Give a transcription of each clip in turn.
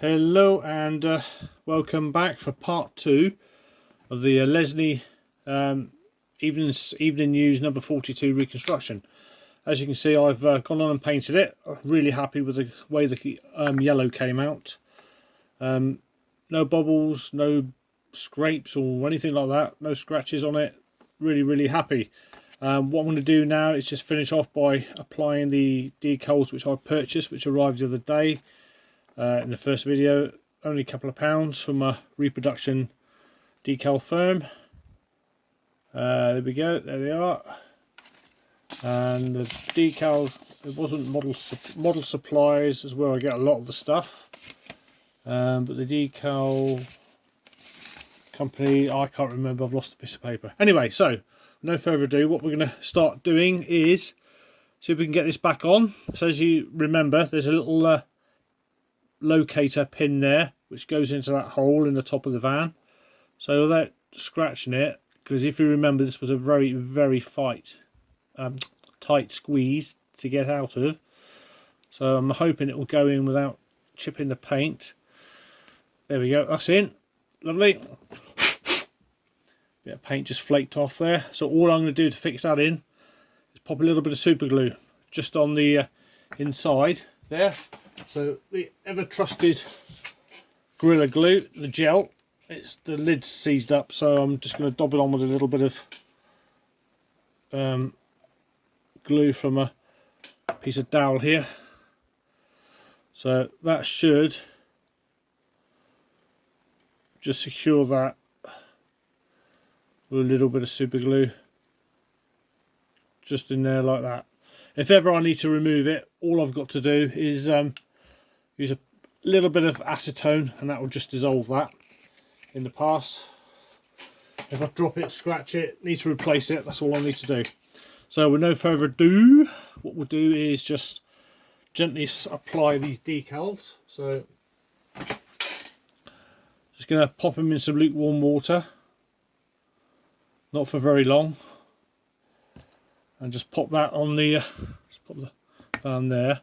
Hello and welcome back for part 2 of the Lesney evening news number 42 reconstruction. As you can see, I've gone on and painted it. I'm really happy with the way the yellow came out. No bubbles, no scrapes or anything like that, no scratches on it. Really happy. What I'm going to do now is just finish off by applying the decals which I purchased, which arrived the other day. In the first video, only a couple of pounds from a reproduction decal firm. There we go, there they are. And the decal, it wasn't model supplies, is where I get a lot of the stuff. But the decal company, I can't remember, I've lost a piece of paper. Anyway, so no further ado, what we're going to start doing is see if we can get this back on. So as you remember, there's a little locator pin there which goes into that hole in the top of the van, so without scratching it, because if you remember this was a very tight squeeze to get out of, so I'm hoping it will go in without chipping the paint. There we go, that's in, lovely. Bit of paint just flaked off there, so all I'm going to do to fix that in is pop a little bit of super glue just on the inside there. So the ever trusted Gorilla Glue, the gel, the lid's seized up, so I'm just going to dab it on with a little bit of glue from a piece of dowel here. So that should just secure that with a little bit of super glue just in there like that. If ever I need to remove it, all I've got to do is use a little bit of acetone and that will just dissolve that. In the past, if I drop it, scratch it, need to replace it, that's all I need to do. So with no further ado, what we'll do is just gently apply these decals. So just going to pop them in some lukewarm water, not for very long, and just pop that on the just pop the fan there,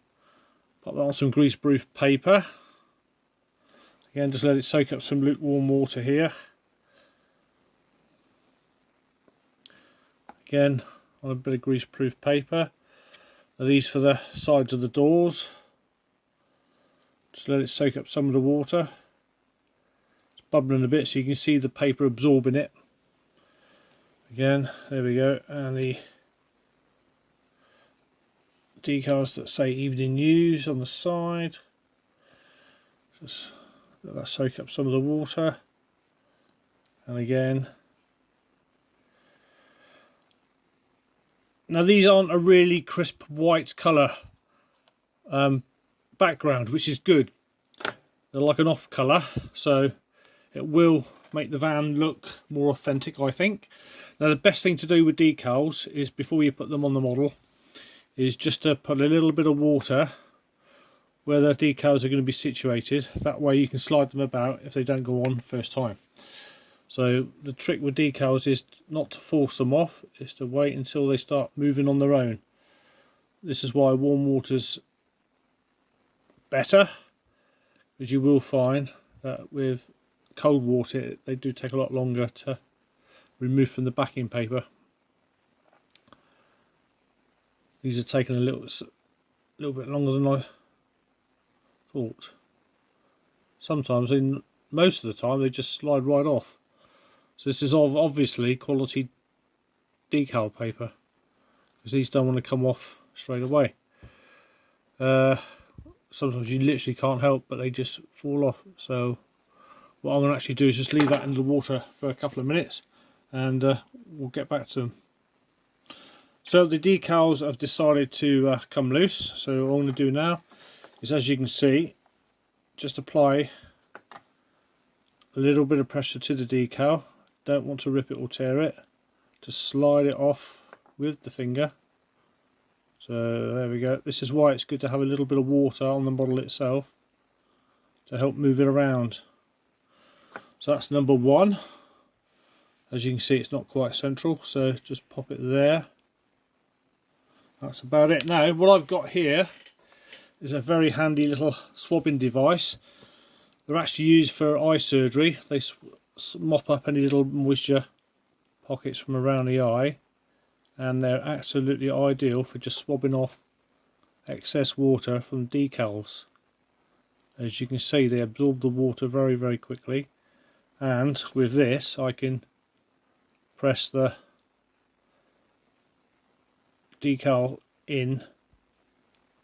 pop that on some greaseproof paper. Again, just let it soak up some lukewarm water here. Again, on a bit of greaseproof paper. Now these for the sides of the doors. Just let it soak up some of the water. It's bubbling a bit so you can see the paper absorbing it. Again, there we go, and the decals that say evening news on the side. Just let that soak up some of the water, and again, now these aren't a really crisp white colour background, which is good. They're like an off colour, so it will make the van look more authentic, I think. Now the best thing to do with decals is, before you put them on the model, is just to put a little bit of water where the decals are going to be situated. That way you can slide them about if they don't go on first time. So the trick with decals is not to force them off, is to wait until they start moving on their own. This is why warm water's better, because you will find that with cold water they do take a lot longer to remove from the backing paper. These are taking a little bit longer than I thought. Sometimes, most of the time, they just slide right off. So this is obviously quality decal paper, because these don't want to come off straight away. Sometimes you literally can't help but they just fall off. So what I'm going to actually do is just leave that in the water for a couple of minutes, and we'll get back to them. So the decals have decided to come loose, so what I'm going to do now is, as you can see, just apply a little bit of pressure to the decal. Don't want to rip it or tear it, just slide it off with the finger. So there we go. This is why it's good to have a little bit of water on the model itself to help move it around. So that's number one. As you can see, it's not quite central, so just pop it there. That's about it. Now what I've got here is a very handy little swabbing device. They're actually used for eye surgery. They mop up any little moisture pockets from around the eye, and they're absolutely ideal for just swabbing off excess water from decals. As you can see, they absorb the water very, very quickly, and with this I can press the decal in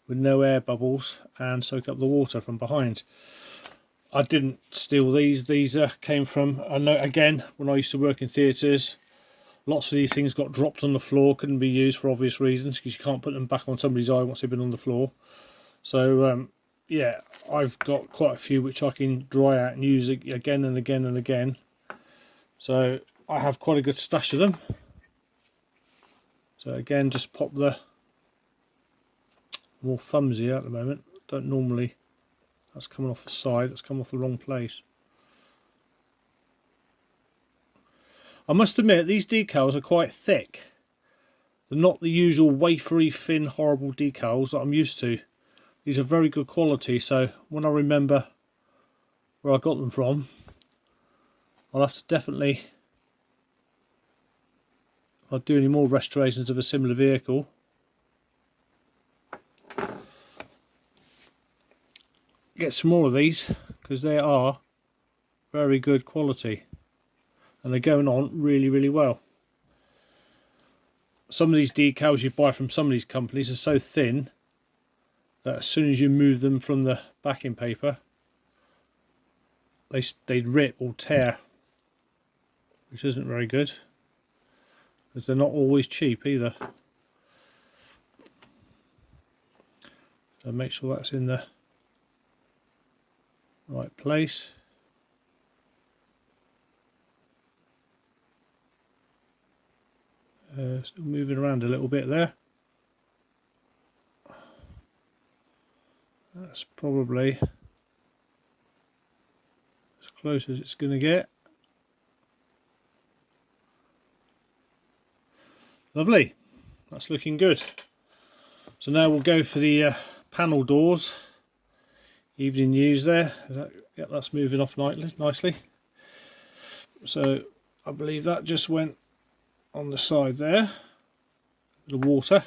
with no air bubbles and soak up the water from behind. I didn't steal these. These came from, I know, again, when I used to work in theatres, lots of these things got dropped on the floor, couldn't be used for obvious reasons, because you can't put them back on somebody's eye once they've been on the floor. So yeah, I've got quite a few which I can dry out and use again and again and again. So I have quite a good stash of them. So again, just pop the more thumbs here at the moment. Don't normally, that's coming off the side, that's come off the wrong place. I must admit, these decals are quite thick. They're not the usual wafery, thin, horrible decals that I'm used to. These are very good quality, so when I remember where I got them from, I'll have to definitely, if I do any more restorations of a similar vehicle, get some more of these, because they are very good quality and they're going on really, really well. Some of these decals you buy from some of these companies are so thin that as soon as you move them from the backing paper, they'd rip or tear, which isn't very good, because they're not always cheap either. So make sure that's in the right place. Still moving around a little bit there. That's probably as close as it's going to get. Lovely, that's looking good. So now we'll go for the panel doors. Evening news there. Yeah, that's moving off nicely. So I believe that just went on the side there, the water.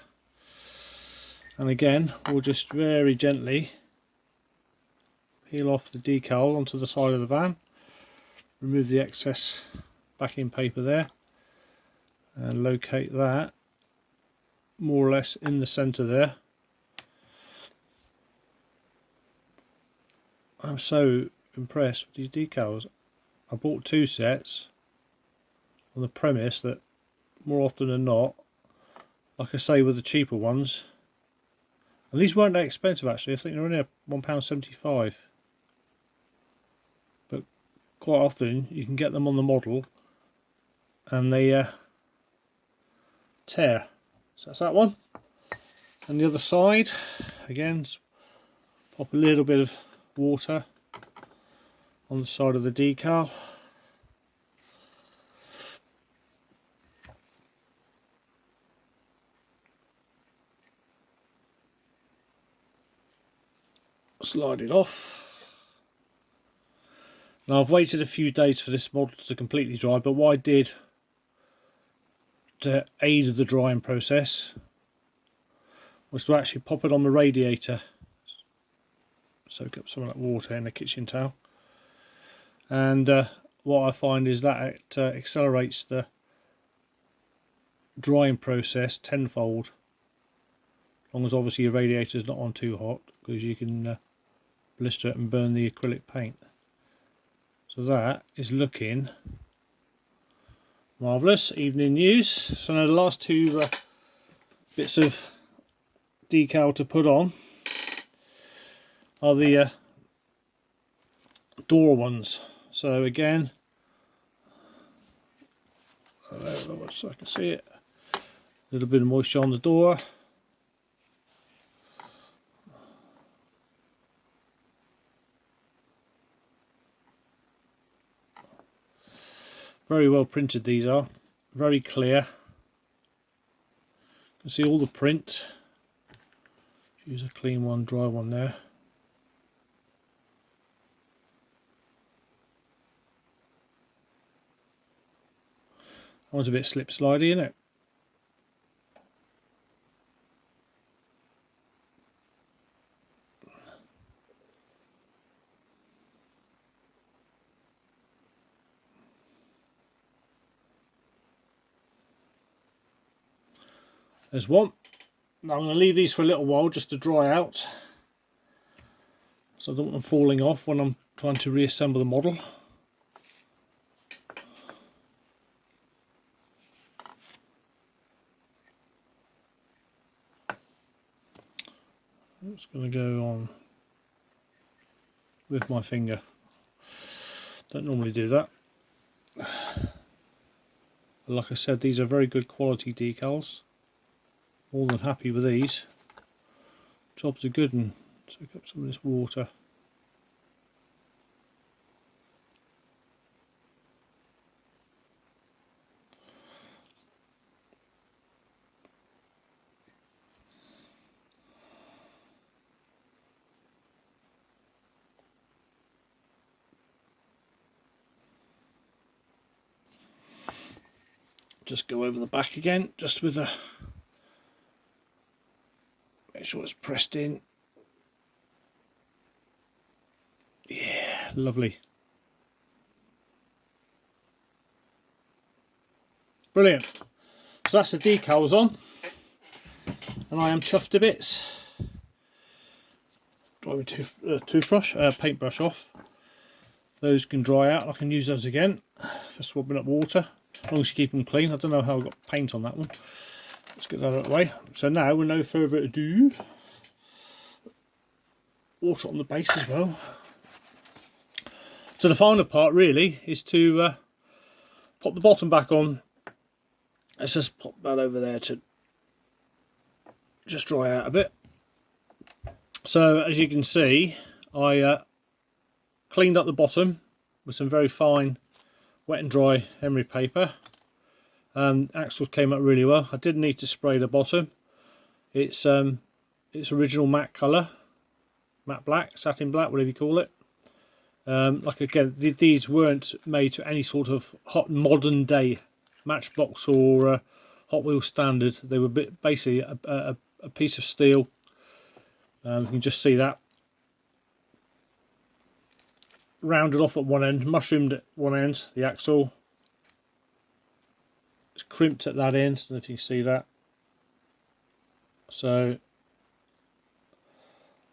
And again, we'll just very gently peel off the decal onto the side of the van, remove the excess backing paper there, and locate that more or less in the centre there. I'm so impressed with these decals. I bought 2 sets on the premise that more often than not, like I say with the cheaper ones, and these weren't that expensive actually, I think they're only £1.75, but quite often you can get them on the model and they tear. So that's that one. And the other side, again, pop a little bit of water on the side of the decal. Slide it off. Now I've waited a few days for this model to completely dry, but what I did to aid the drying process was to actually pop it on the radiator, soak up some of that water in a kitchen towel, and what I find is that it accelerates the drying process tenfold, as long as obviously your radiator is not on too hot, because you can blister it and burn the acrylic paint. So that is looking marvellous. Evening news. So now the last 2 bits of decal to put on are the door ones. So again, so I can see it, a little bit of moisture on the door. Very well printed these are, very clear. You can see all the print. Use a clean one, dry one there. That one's a bit slip slidey, isn't it? There's one. Now I'm going to leave these for a little while just to dry out, so I don't want them falling off when I'm trying to reassemble the model. I'm just going to go on with my finger. Don't normally do that. But like I said, these are very good quality decals. More than happy with these. Jobs are good, and soak up some of this water. Just go over the back again, just with a, make sure it's pressed in. Yeah, lovely. Brilliant. So that's the decals on, and I am chuffed to bits. Dry my toothbrush, paintbrush off. Those can dry out. I can use those again for swabbing up water, as long as you keep them clean. I don't know how I got paint on that one. Let's get that out of the way. So now, with no further ado, water on the base as well. So the final part really is to pop the bottom back on. Let's just pop that over there to just dry out a bit. So as you can see, I cleaned up the bottom with some very fine wet and dry emery paper. Axles came up really well. I didn't need to spray the bottom. It's original matte colour, matte black, satin black, whatever you call it. Like again, these weren't made to any sort of hot modern day Matchbox or Hot Wheels standard. They were basically a piece of steel. You can just see that rounded off at one end, mushroomed at one end, the axle. It's crimped at that end, I don't know if you can see that. So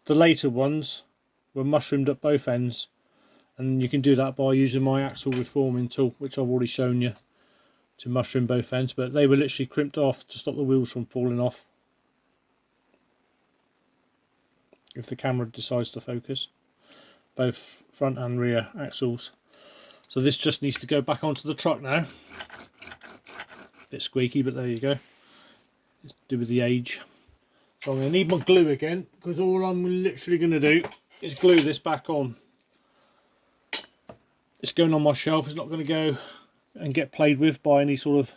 the later ones were mushroomed at both ends, and you can do that by using my axle reforming tool, which I've already shown you, to mushroom both ends, but they were literally crimped off to stop the wheels from falling off if the camera decides to focus, both front and rear axles. So this just needs to go back onto the truck now. Bit squeaky, but there you go. It's to do with the age. So I'm going to need my glue again, because all I'm literally going to do is glue this back on. It's going on my shelf. It's not going to go and get played with by any sort of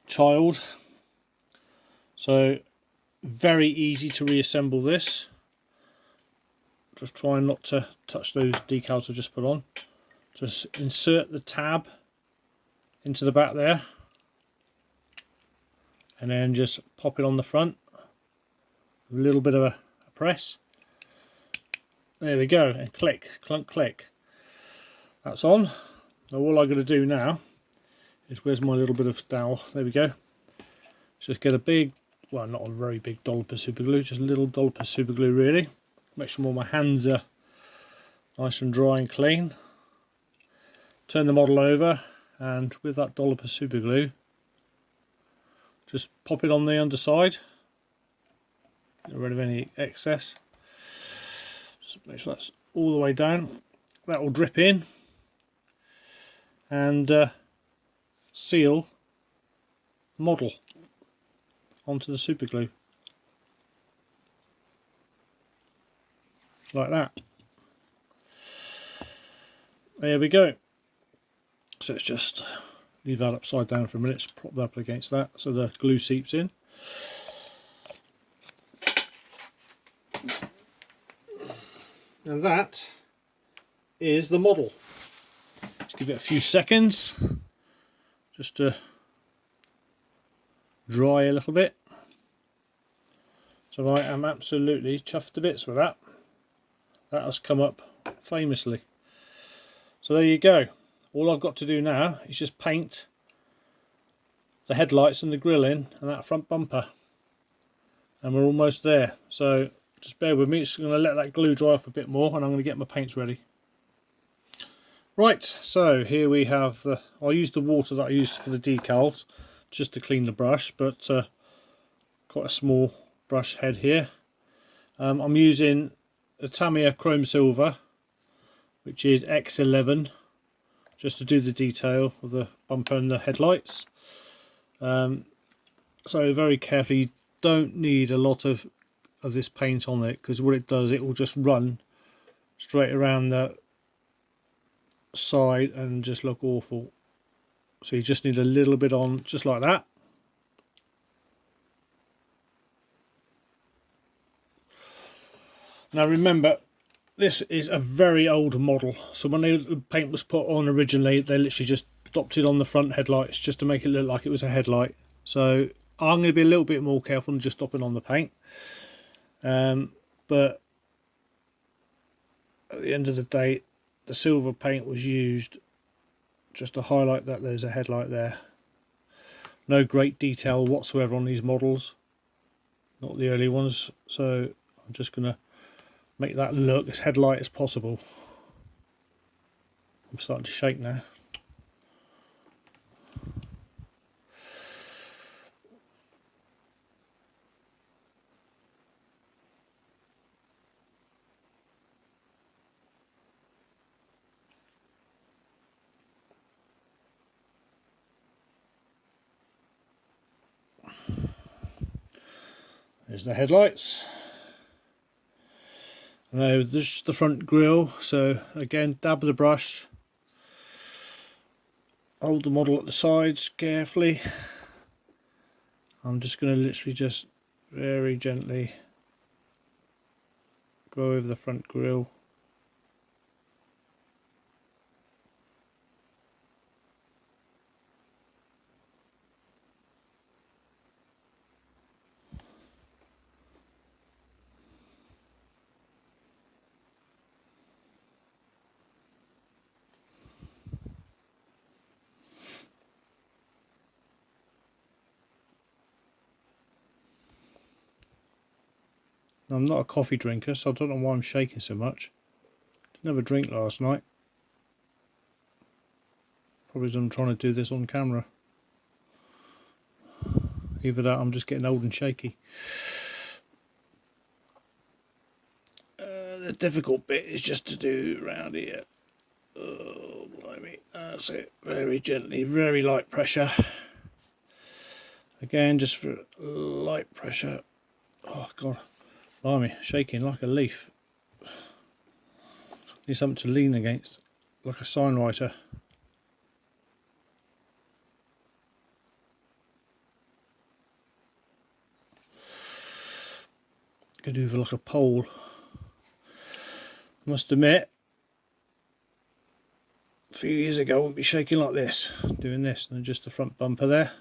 child. So very easy to reassemble this. Just trying not to touch those decals I just put on. Just insert the tab into the back there, and then just pop it on the front with a little bit of a press. There we go, and click, clunk, click. That's on. Now all I'm going to do now is, where's my little bit of dowel? There we go. Just get a big, well, not a very big dollop of super glue, just a little dollop of super glue really. Make sure all my hands are nice and dry and clean. Turn the model over, and with that dollop of super glue, just pop it on the underside. Get rid of any excess. Just make sure that's all the way down. That will drip in and seal the model onto the super glue. Like that. There we go. So let's just leave that upside down for a minute, just prop that up against that so the glue seeps in. And that is the model. Just give it a few seconds just to dry a little bit. So I am absolutely chuffed to bits with that. That has come up famously. So there you go. All I've got to do now is just paint the headlights and the grille in and that front bumper, and we're almost there. So just bear with me, just going to let that glue dry off a bit more and I'm going to get my paints ready. Right, so here we have the, I'll use the water that I used for the decals just to clean the brush, but quite a small brush head here. I'm using a Tamiya Chrome Silver, which is X11, just to do the detail of the bumper and the headlights. So very carefully, you don't need a lot of this paint on it, because what it does, it will just run straight around the side and just look awful. So you just need a little bit on, just like that. Now remember, this is a very old model, so when the paint was put on originally, they literally just dopped it on the front headlights just to make it look like it was a headlight. So I'm going to be a little bit more careful than just stopping on the paint. But at the end of the day, the silver paint was used just to highlight that there's a headlight there. No great detail whatsoever on these models, not the early ones, so I'm just going to make that look as headlight as possible. I'm starting to shake now. There's the headlights. Now this is the front grille, so again, dab the brush, hold the model at the sides carefully. I'm just going to literally just very gently go over the front grille. I'm not a coffee drinker, so I don't know why I'm shaking so much. Didn't have a drink last night. Probably as I'm trying to do this on camera. Either that, I'm just getting old and shaky. The difficult bit is just to do around here. Oh, blimey. That's it. Very gently, very light pressure. Again, just for light pressure. Oh, God. Blimey, shaking like a leaf. Need something to lean against, like a sign writer. Could do for like a pole. Must admit, a few years ago I wouldn't be shaking like this, doing this, and just the front bumper there.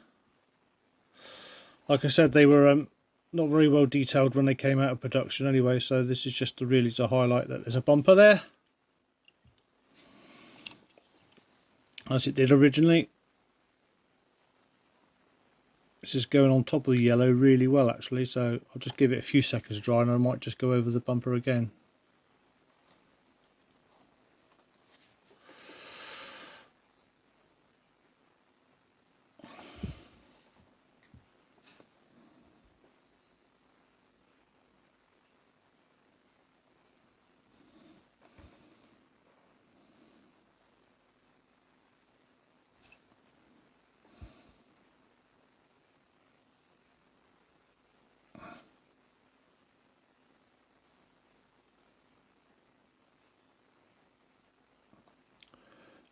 Like I said, they were not very well detailed when they came out of production anyway, so this is just really to highlight that there's a bumper there, as it did originally. This is going on top of the yellow really well actually, so I'll just give it a few seconds dry and I might just go over the bumper again.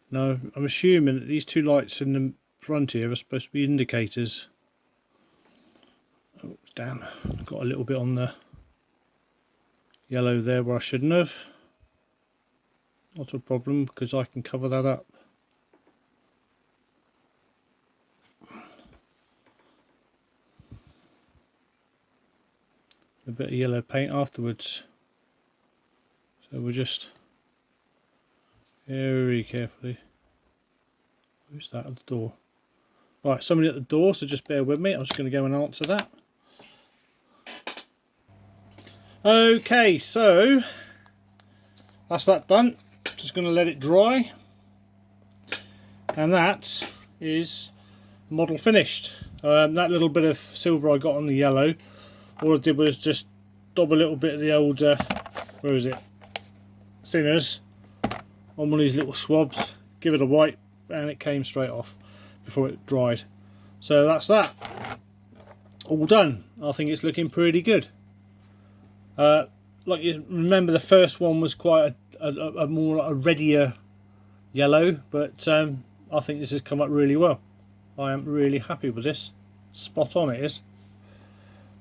Now, I'm assuming that these two lights in the front here are supposed to be indicators. Oh, damn. Got a little bit on the yellow there where I shouldn't have. Not a problem, because I can cover that up. a bit of yellow paint afterwards. So we'll just very carefully. Who's that at the door? Right, somebody at the door, so just bear with me. I'm just going to go and answer that. Okay, so that's that done. Just going to let it dry. And that is the model finished. That little bit of silver I got on the yellow, all I did was just dab a little bit of the old, where is it, thinners on one of these little swabs, give it a wipe, and it came straight off before it dried. So that's that. All done. I think it's looking pretty good. Like you remember, the first one was quite a more a reddier yellow, but I think this has come up really well. I am really happy with this. Spot on it is.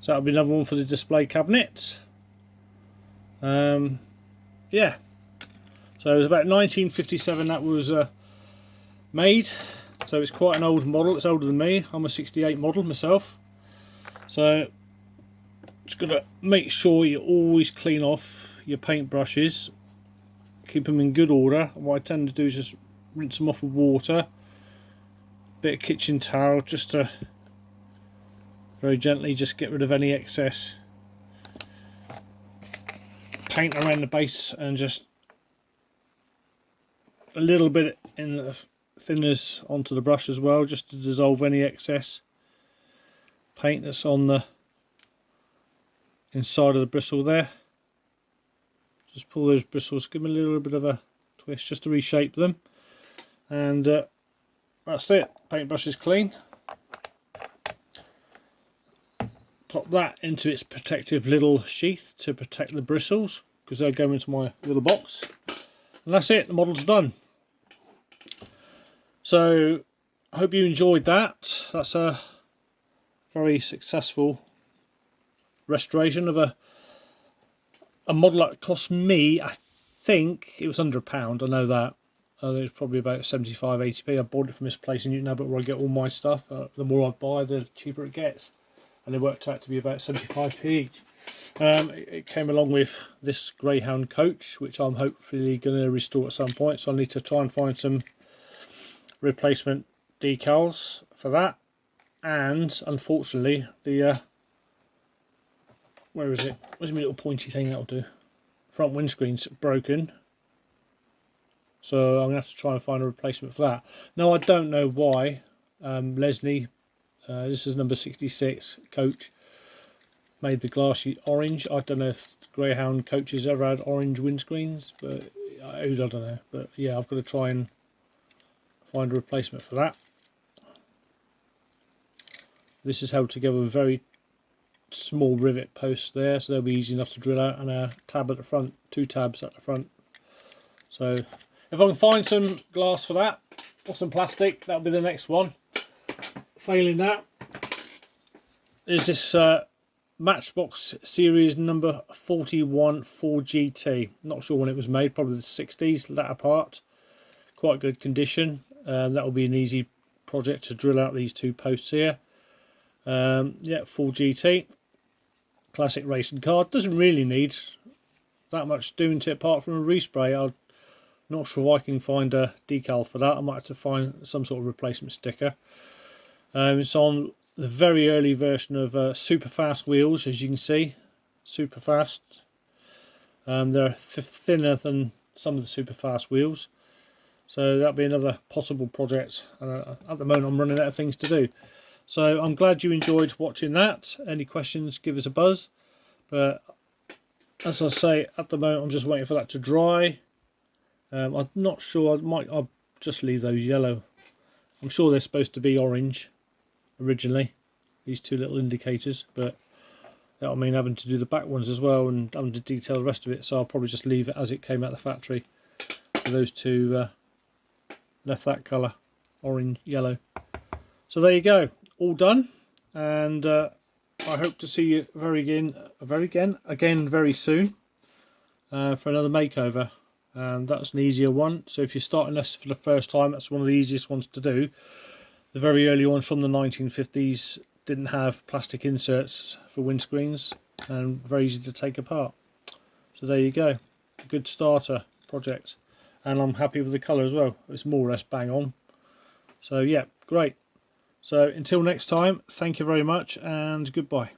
So that'll be another one for the display cabinet. Yeah. So it was about 1957 that was made. So it's quite an old model. It's older than me. I'm a 68 model myself. So just got to make sure you always clean off your paint brushes. Keep them in good order. What I tend to do is just rinse them off with water. Bit of kitchen towel just to very gently just get rid of any excess paint around the base, and just a little bit in the thinners onto the brush as well, just to dissolve any excess paint that's on the inside of the bristle there. Just pull those bristles, give them a little bit of a twist just to reshape them, and that's it. Paintbrush is clean. Pop that into its protective little sheath to protect the bristles, because they'll go into my little box, and that's it. The model's done. So I hope you enjoyed that. That's a very successful restoration of a model that cost me, I think it was under £1. I know that. It was probably about 75-80p. I bought it from this place in Newton Abbot where I get all my stuff. The more I buy, the cheaper it gets, and it worked out to be about 75p each. It came along with this Greyhound coach, which I'm hopefully going to restore at some point, so I need to try and find some replacement decals for that. And unfortunately, the where is it? Where's my little pointy thing that'll do? Front windscreen's broken, so I'm gonna have to try and find a replacement for that. Now I don't know why Lesney, this is number 66 coach, made the glassy orange. I don't know if Greyhound coaches ever had orange windscreens, but I don't know. But yeah, I've got to try and find a replacement for that. This is held together with very small rivet posts there, so they'll be easy enough to drill out, and a tab at the front, 2 tabs at the front. So if I can find some glass for that, or some plastic, that'll be the next one. Failing that, is this Matchbox series number 41 4GT. Not sure when it was made, probably the 60s, latter part. Quite good condition. That will be an easy project to drill out these 2 posts here. Yeah, 4GT. Classic racing car. Doesn't really need that much doing to it apart from a respray. I'm not sure I can find a decal for that. I might have to find some sort of replacement sticker. It's on the very early version of super fast wheels, as you can see. Super fast. They're thinner than some of the super fast wheels, so that'll be another possible project. At the moment I'm running out of things to do. So I'm glad you enjoyed watching that. Any questions, give us a buzz. But as I say, at the moment I'm just waiting for that to dry. I'm not sure. I'll just leave those yellow. I'm sure they're supposed to be orange originally, these 2 little indicators, but that'll mean having to do the back ones as well and having to detail the rest of it, so I'll probably just leave it as it came out of the factory. So those 2 left that colour, orange, yellow. So there you go, all done, and I hope to see you again very soon for another makeover. And that's an easier one, so if you're starting this for the first time, that's one of the easiest ones to do. The very early ones from the 1950s didn't have plastic inserts for windscreens, and very easy to take apart. So there you go, a good starter project, and I'm happy with the colour as well. It's more or less bang on. So yeah, great. So until next time, thank you very much and goodbye.